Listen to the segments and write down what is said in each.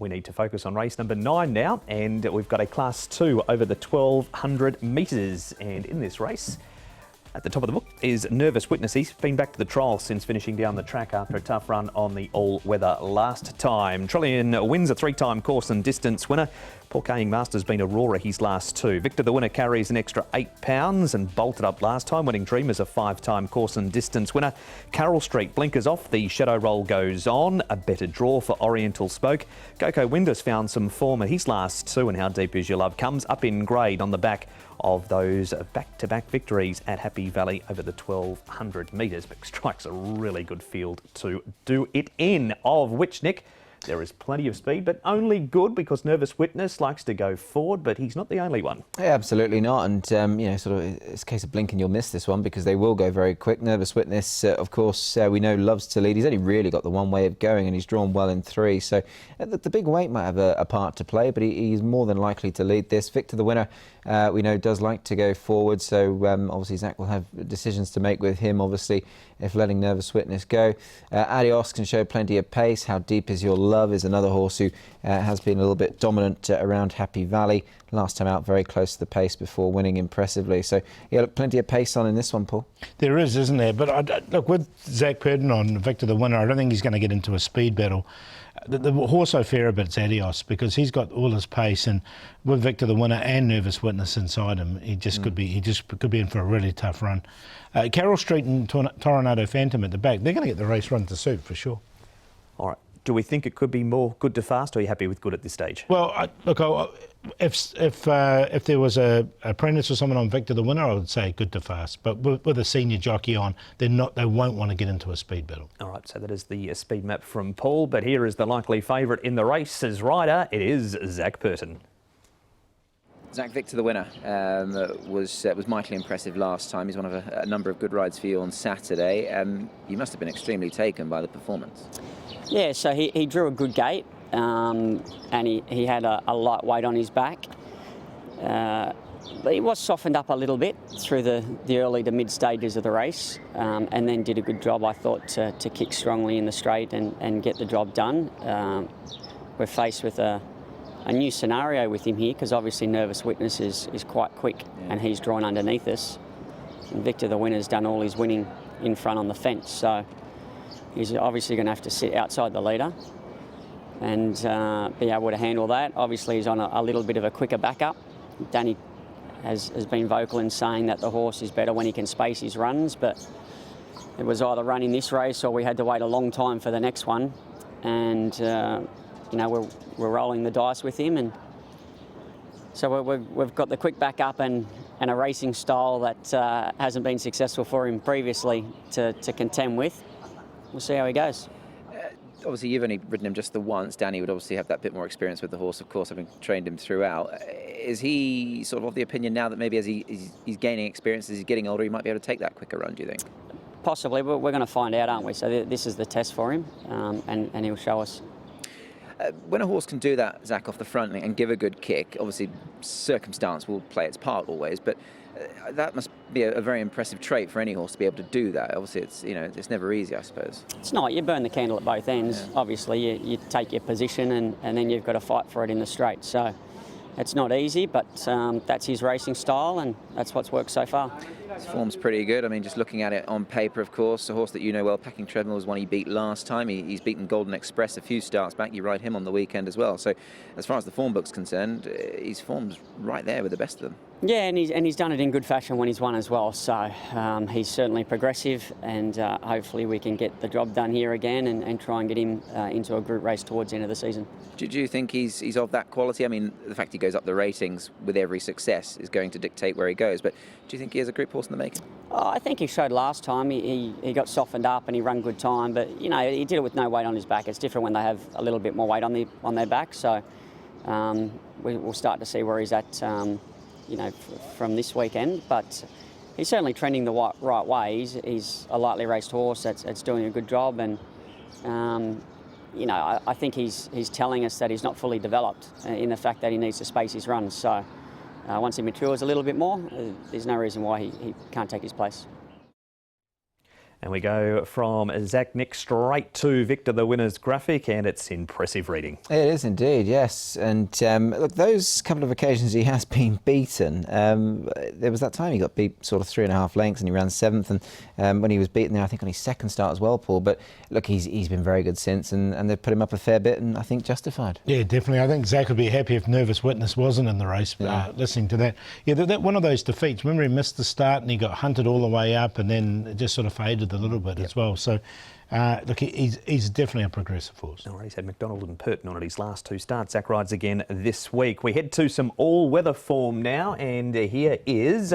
We need to focus on race number 9 now, and we've got a Class 2 over the 1200 metres. And in this race, at the top of the book is Nervous Witness. He's been back to the trial since finishing down the track after a tough run on the all-weather last time. Trillion wins a 3-time course and distance winner. Paul Kaying Master's been Aurora his last 2. Victor the winner carries an extra £8 and bolted up last time, winning Dreamers a 5-time course and distance winner. Carroll Street blinkers off, the shadow roll goes on. A better draw for Oriental Spoke. Goko Windus found some form at his last 2, and How Deep Is Your Love comes up in grade on the back of those back-to-back victories at Happy Valley over the 1200 metres, but strikes a really good field to do it in, of which, Nick, there is plenty of speed, but only good because Nervous Witness likes to go forward, but he's not the only one. Yeah, absolutely not. And, you know, sort of, it's a case of blink and you'll miss this one because they will go very quick. Nervous Witness, of course, we know loves to lead. He's only really got the one way of going and he's drawn well in 3. So the big weight might have a part to play, but he's more than likely to lead this. Victor, the winner, we know does like to go forward. So obviously Zach will have decisions to make with him, obviously, if letting Nervous Witness go. Adios can show plenty of pace. How Deep Is Your Love is another horse who has been a little bit dominant around Happy Valley. Last time out, very close to the pace before winning impressively. So, yeah, look, plenty of pace on in this one, Paul. There is, isn't there? But look, with Zach Purden on Victor the winner, I don't think he's going to get into a speed battle. The horse I fear a bit's Adios because he's got all his pace, and with Victor the winner and Nervous Witness inside him, he could be in for a really tough run. Carroll Street and Toronado Phantom at the back, they're going to get the race run to suit for sure. All right. Do we think it could be more good to fast, or are you happy with good at this stage? Well, look, if there was a apprentice or someone on Victor the winner, I would say good to fast. But with a senior jockey on, they won't want to get into a speed battle. All right, so that is the speed map from Paul. But here is the likely favourite in the race as rider. It is Zach Purden. Zach, Victor the winner was mightily impressive last time. He's one of a number of good rides for you on Saturday. You must have been extremely taken by the performance. Yeah, so he drew a good gate and he had a light weight on his back. But he was softened up a little bit through the early to mid stages of the race and then did a good job, I thought, to kick strongly in the straight and get the job done. We're faced with a new scenario with him here because obviously Nervous Witness is quite quick and he's drawn underneath us. And Victor the winner's done all his winning in front on the fence, so he's obviously going to have to sit outside the leader and be able to handle that. Obviously he's on a little bit of a quicker backup. Danny has been vocal in saying that the horse is better when he can space his runs, but it was either running this race or we had to wait a long time for the next one. And you know, we're rolling the dice with him, and so we've got the quick backup and a racing style that hasn't been successful for him previously to contend with. We'll see how he goes. Obviously, you've only ridden him just the once. Danny would obviously have that bit more experience with the horse, of course, having trained him throughout. Is he sort of the opinion now that maybe as he's gaining experience, as he's getting older, he might be able to take that quicker run, do you think? Possibly, but we're going to find out, aren't we? So this is the test for him, and he'll show us. When a horse can do that, Zach, off the front and give a good kick, obviously circumstance will play its part always, but that must be a very impressive trait for any horse to be able to do that. Obviously, it's never easy, I suppose. It's not. You burn the candle at both ends. Yeah. Obviously, you take your position and then you've got to fight for it in the straight. So it's not easy, but that's his racing style and that's what's worked so far. His form's pretty good. I mean, just looking at it on paper, of course, a horse that you know well, Packing Treadmill, was one he beat last time. He's beaten Golden Express a few starts back. You ride him on the weekend as well. So as far as the form book's concerned, his form's right there with the best of them. Yeah, and he's done it in good fashion when he's won as well. So he's certainly progressive, and hopefully we can get the job done here again and try and get him into a group race towards the end of the season. Do you think he's of that quality? I mean, the fact he goes up the ratings with every success is going to dictate where he goes, but do you think he has a group horse in the making? Oh, I think he showed last time. He got softened up and he ran good time, but you know, he did it with no weight on his back. It's different when they have a little bit more weight on their back. So we'll start to see where he's at, you know, from this weekend. But he's certainly trending the right way. He's a lightly raced horse that's doing a good job, and you know, I think he's telling us that he's not fully developed in the fact that he needs to space his runs. So once he matures a little bit more, there's no reason why he can't take his place. And we go from Zach Nick straight to Victor, the winner's graphic, and it's impressive reading. It is indeed, yes. And look, those couple of occasions he has been beaten. There was that time he got beat sort of 3.5 lengths and he ran 7th. And when he was beaten there, I think on his second start as well, Paul. But look, he's been very good since, and they've put him up a fair bit, and I think justified. Yeah, definitely. I think Zach would be happy if Nervous Witness wasn't in the race, listening to that. Yeah, that one of those defeats. Remember, he missed the start and he got hunted all the way up, and then it just sort of faded a little bit as well. So, look, he's definitely a progressive horse. All right, he's had McDonald and Purton on at his last 2 starts. Zach rides again this week. We head to some all-weather form now, and here is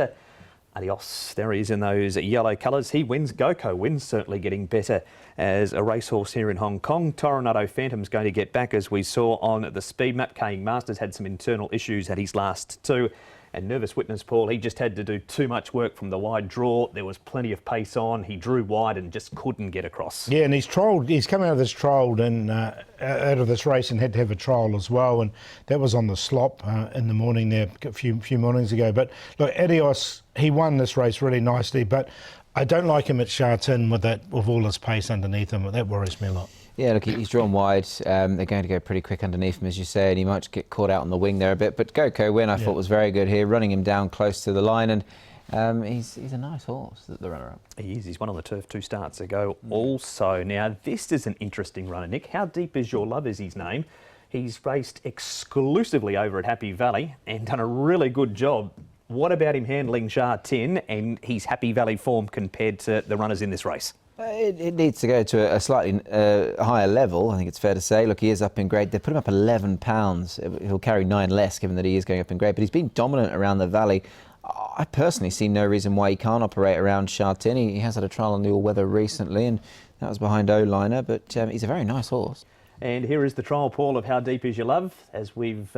Adios. There he is in those yellow colours. He wins. Goko wins, certainly getting better as a racehorse here in Hong Kong. Toronado Phantom's going to get back, as we saw on the speed map. Kaying Masters had some internal issues at his last 2. And Nervous Witness, Paul, he just had to do too much work from the wide draw. There was plenty of pace on. He drew wide and just couldn't get across. Yeah, and he's come out of this trial and out of this race and had to have a trial as well. And that was on the slop in the morning there a few mornings ago. But look, Adios, he won this race really nicely. But I don't like him at Sha Tin with all his pace underneath him. That worries me a lot. Yeah, look, he's drawn wide. They're going to go pretty quick underneath him, as you say, and he might get caught out on the wing there a bit. But Goko Win, I thought, was very good here, running him down close to the line, and he's a nice horse, the runner-up. He is. He's won on the turf 2 starts ago also. Now, this is an interesting runner, Nick. How Deep Is Your Love is his name. He's raced exclusively over at Happy Valley and done a really good job. What about him handling Sha Tin and his Happy Valley form compared to the runners in this race? It needs to go to a slightly higher level, I think it's fair to say. Look, he is up in grade. They put him up 11 pounds. He'll carry 9 less, given that he is going up in grade. But he's been dominant around the valley. I personally see no reason why he can't operate around Sha Tin. He has had a trial on the all-weather recently, and that was behind O-Liner. But he's a very nice horse. And here is the trial, Paul, of How Deep Is Your Love, as we've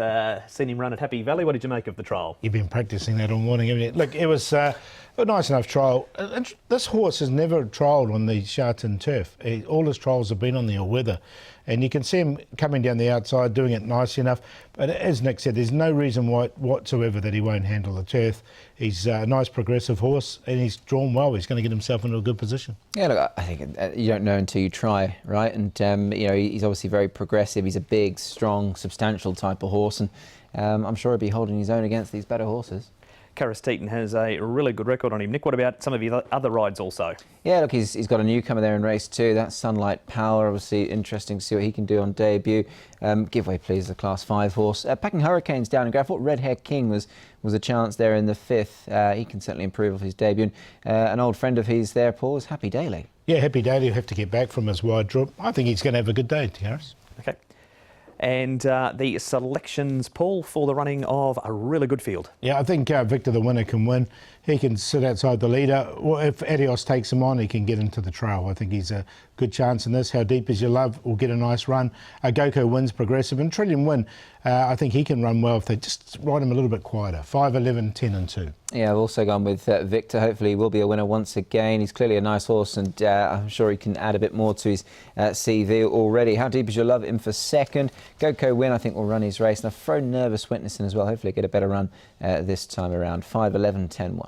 seen him run at Happy Valley. What did you make of the trial? You've been practising that all morning, haven't you? Look, it was a nice enough trial. This horse has never trialled on the Sha Tin turf. All his trials have been on the all-weather. And you can see him coming down the outside, doing it nicely enough. But as Nick said, there's no reason whatsoever that he won't handle the turf. He's a nice progressive horse, and he's drawn well. He's going to get himself into a good position. Yeah, look, I think you don't know until you try, right? And, you know, he's obviously very progressive. He's a big, strong, substantial type of horse. And I'm sure he'll be holding his own against these better horses. Karis Teaton has a really good record on him. Nick, what about some of his other rides also? Yeah, look, he's got a newcomer there in race 2. That's Sunlight Power. Obviously interesting to see what he can do on debut. Giveaway Please, the Class 5 horse. Packing Hurricanes down in grade. I thought Red Hair King was a chance there in the 5th. He can certainly improve off his debut. An old friend of his there, Paul, is Happy Daily. Yeah, Happy Daily will have to get back from his wide draw. I think he's going to have a good day, Karis. Okay. And the selections, Paul, for the running of a really good field. Yeah, I think Victor, the winner, can win. He can sit outside the leader. Well, if Adios takes him on, he can get into the trail. I think he's a good chance in this. How Deep Is Your Love will get a nice run. Goko Wins progressive. And Trillium Win, I think he can run well if they just ride him a little bit quieter. 5, 11, 10 and 2. Yeah, I've also gone with Victor. Hopefully he will be a winner once again. He's clearly a nice horse, and I'm sure he can add a bit more to his CV already. How Deep Is Your Love in for 2nd. Goko Win, I think, will run his race. And I've thrown Nervous Witness in as well. Hopefully get a better run this time around. 5, 11, 10, 1.